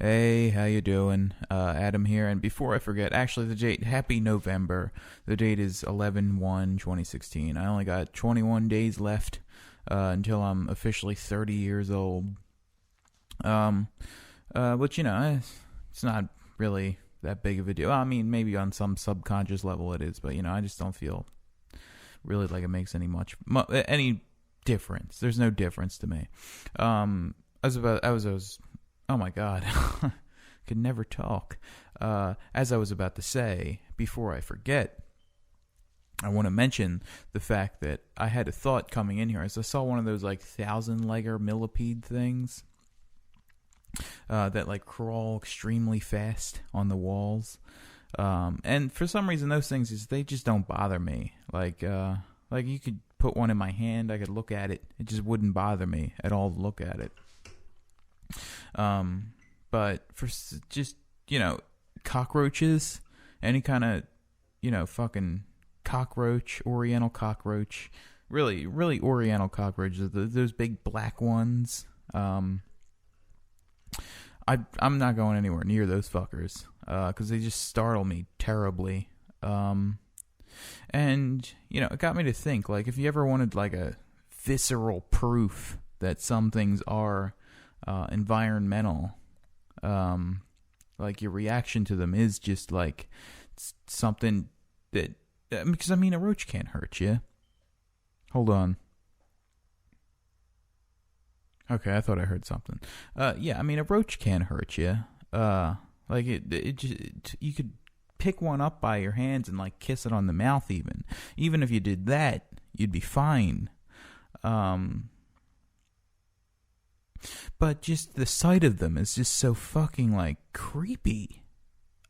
Hey, how you doing? Adam here. And before I forget, actually the date, happy November. The date is 11/1/2016. I only got 21 days left until I'm officially 30 years old. Um, but it's not really that big of a deal. Well, I mean, maybe on some subconscious level it is, but I just don't feel really like it makes any difference. There's no difference to me. Oh my god, could never talk. As I was about to say, before I forget, I want to mention the fact that I had a thought coming in here as I saw one of those like 1,000-legger millipede things that like crawl extremely fast on the walls. And for some reason, those things they just don't bother me. Like you could put one in my hand, I could look at it. It just wouldn't bother me at all to look at it. But for just, cockroaches, any kind of, fucking cockroach, oriental cockroach, really, really oriental cockroaches, those big black ones, I'm not going anywhere near those fuckers, cause they just startle me terribly. And, it got me to think, like, if you ever wanted, like, a visceral proof that some things are environmental, like your reaction to them is just like something that, because I mean a roach can't hurt you. Hold on. Okay, I thought I heard something. Yeah, I mean a roach can't hurt you. Like it just, you could pick one up by your hands and like kiss it on the mouth. Even if you did that, you'd be fine. But just the sight of them is just so fucking, like, creepy.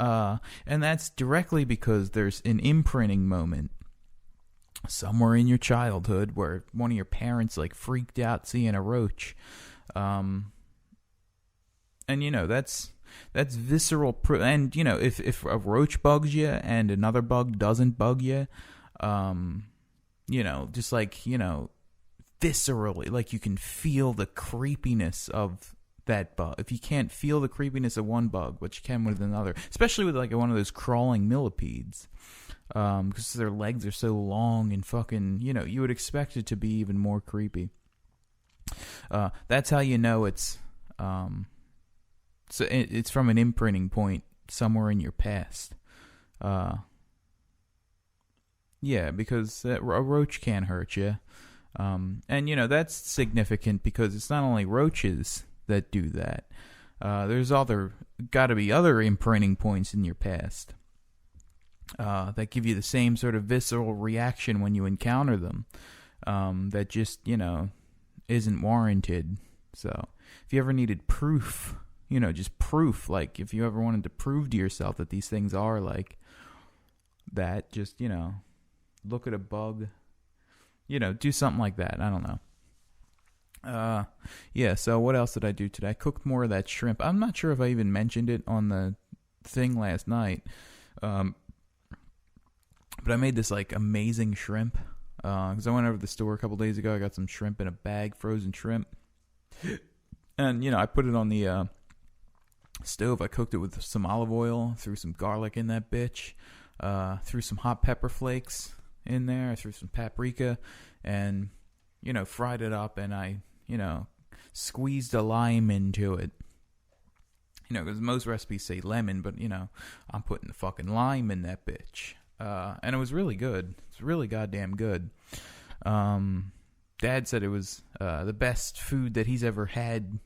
And that's directly because there's an imprinting moment somewhere in your childhood where one of your parents, like, freaked out seeing a roach. And, that's visceral proof. And, if a roach bugs you and another bug doesn't bug you, just like, viscerally, like you can feel the creepiness of that bug. If you can't feel the creepiness of one bug, but you can with another, especially with like one of those crawling millipedes, because their legs are so long and fucking, you would expect it to be even more creepy. That's how you know it's it's from an imprinting point somewhere in your past. Yeah, because a roach can't hurt you. And, that's significant because it's not only roaches that do that. There's got to be other imprinting points in your past that give you the same sort of visceral reaction when you encounter them that just, isn't warranted. So if you ever needed proof, just proof, like if you ever wanted to prove to yourself that these things are like that, just, look at a bug. Do something like that. I don't know. Yeah, so what else did I do today? I cooked more of that shrimp. I'm not sure if I even mentioned it on the thing last night. But I made this, like, amazing shrimp. Because I went over to the store a couple days ago. I got some shrimp in a bag, frozen shrimp. And, I put it on the stove. I cooked it with some olive oil, threw some garlic in that bitch, threw some hot pepper flakes in there. I threw some paprika and, fried it up, and I, squeezed a lime into it. Because most recipes say lemon, but, I'm putting the fucking lime in that bitch. And it was really good. It's really goddamn good. Dad said it was the best food that he's ever had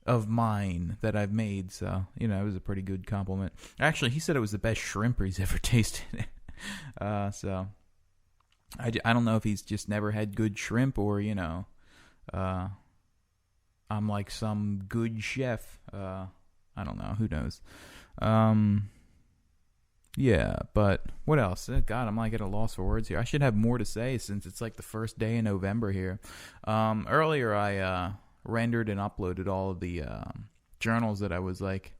of mine that I've made, so, it was a pretty good compliment. Actually, he said it was the best shrimp he's ever tasted. So I don't know if he's just never had good shrimp or, I'm like some good chef. I don't know. Who knows? Yeah, but what else? God, I'm like at a loss for words here. I should have more to say since it's like the first day in November here. Earlier I rendered and uploaded all of the journals that I was like,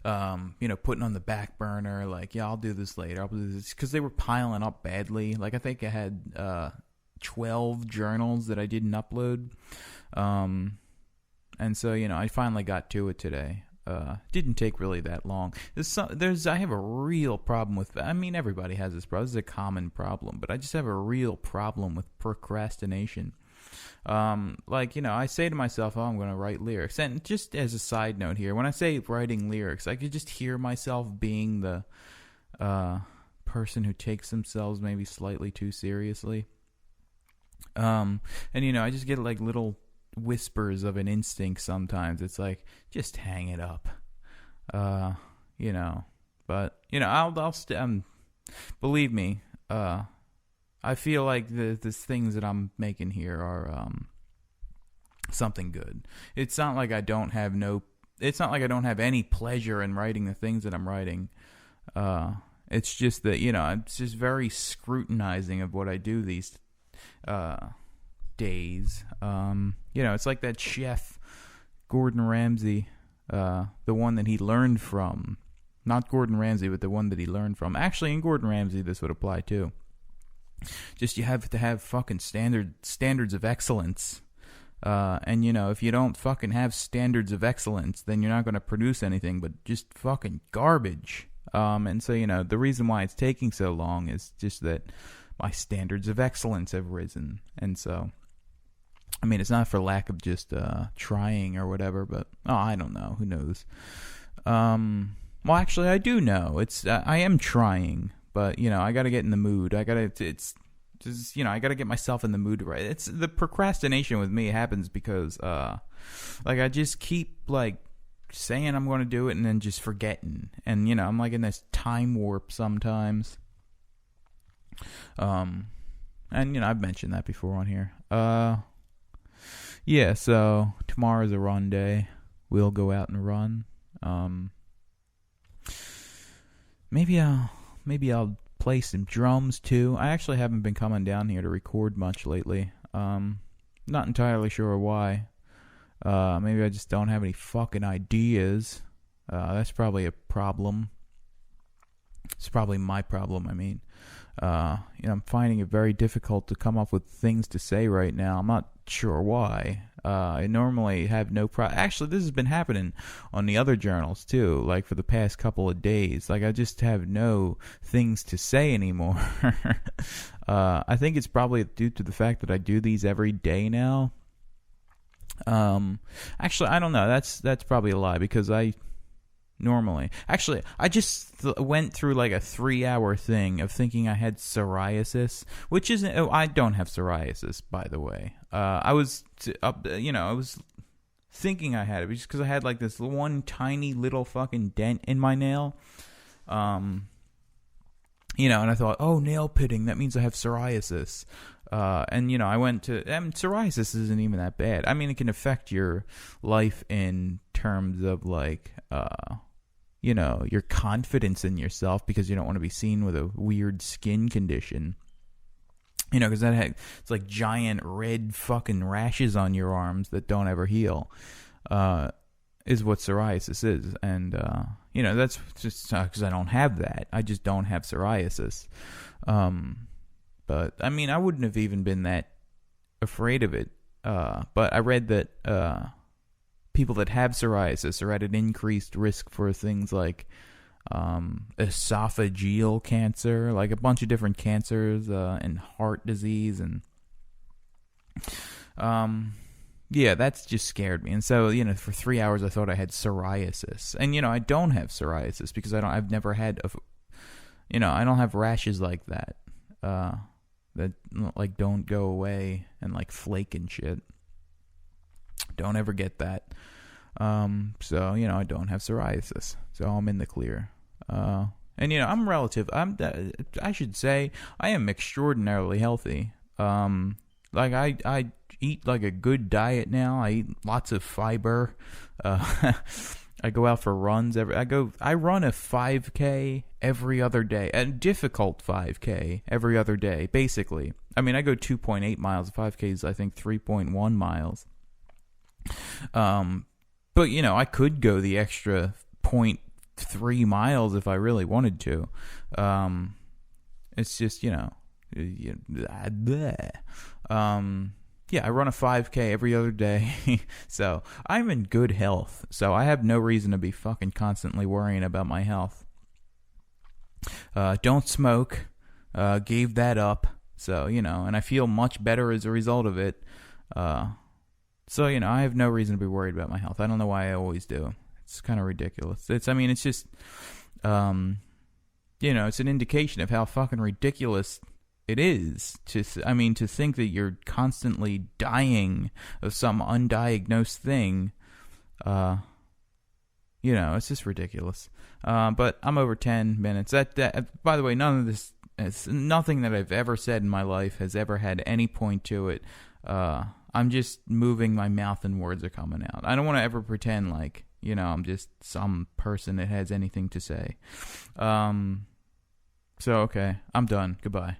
putting on the back burner, like, yeah, I'll do this later. I'll do this because they were piling up badly. Like, I think I had 12 journals that I didn't upload. And And so, I finally got to it today. Didn't take really that long. I have a real problem with, everybody has this problem. This is a common problem, but I just have a real problem with procrastination. I say to myself, I'm going to write lyrics. And just as a side note here, when I say writing lyrics, I could just hear myself being the person who takes themselves maybe slightly too seriously. I just get like little whispers of an instinct sometimes. It's like, just hang it up. But believe me, I feel like the things that I'm making here are something good. It's not like I don't have any pleasure in writing the things that I'm writing. It's just that, it's just very scrutinizing of what I do these days. It's like that chef Gordon Ramsay, the one that he learned from. Not Gordon Ramsay, but the one that he learned from. Actually, in Gordon Ramsay, this would apply too. Just you have to have fucking standards of excellence. And if you don't fucking have standards of excellence, then you're not going to produce anything but just fucking garbage. And so, the reason why it's taking so long is just that my standards of excellence have risen. And so, it's not for lack of just trying or whatever, but I don't know. Who knows? Well, actually, I do know. I am trying, but I got to get in the mood. I got to get myself in the mood right. It's the procrastination with me happens because I just keep saying I'm going to do it and then just forgetting. And I'm like in this time warp sometimes. And I've mentioned that before on here. Yeah, so tomorrow's a run day. We'll go out and run. Maybe I'll play some drums too. I actually haven't been coming down here to record much lately. Not entirely sure why. Maybe I just don't have any fucking ideas. That's probably a problem. It's probably my problem, I'm finding it very difficult to come up with things to say right now. I'm not sure why. I normally have no problem. Actually, this has been happening on the other journals too, for the past couple of days. I just have no things to say anymore. I think it's probably due to the fact that I do these every day now. Actually, I don't know. That's probably a lie because I just went through a 3-hour thing of thinking I had psoriasis, which isn't. Oh, I don't have psoriasis, by the way. I was thinking I had it just because I had this one tiny little fucking dent in my nail. And I thought, oh, nail pitting, that means I have psoriasis. And I went to, psoriasis isn't even that bad. It can affect your life in terms of your confidence in yourself because you don't want to be seen with a weird skin condition. Because it's like giant red fucking rashes on your arms that don't ever heal, is what psoriasis is. And, that's just because I don't have that. I just don't have psoriasis. But, I wouldn't have even been that afraid of it. But I read that people that have psoriasis are at an increased risk for things like esophageal cancer, a bunch of different cancers, and heart disease. And, yeah, that's just scared me. And so, for 3 hours I thought I had psoriasis. And, I don't have psoriasis because I've never had, I don't have rashes like that. That don't go away and flake and shit. Don't ever get that. So I don't have psoriasis, so I'm in the clear. And I should say I am extraordinarily healthy. I eat a good diet now. I eat lots of fiber. I go out for runs I run a 5K every other day, a difficult 5K every other day, basically. I go 2.8 miles. 5K is, I think, 3.1 miles. But, I could go the extra 0.3 miles if I really wanted to. It's just, Yeah, I run a 5K every other day. So I'm in good health. So I have no reason to be fucking constantly worrying about my health. Don't smoke. Gave that up. So, and I feel much better as a result of it. So, I have no reason to be worried about my health. I don't know why I always do. It's kind of ridiculous. It's just, it's an indication of how fucking ridiculous it is to think that you're constantly dying of some undiagnosed thing. It's just ridiculous. But I'm over 10 minutes. That by the way, none of this, nothing that I've ever said in my life has ever had any point to it. I'm just moving my mouth and words are coming out. I don't want to ever pretend like, I'm just some person that has anything to say. So, okay, I'm done. Goodbye.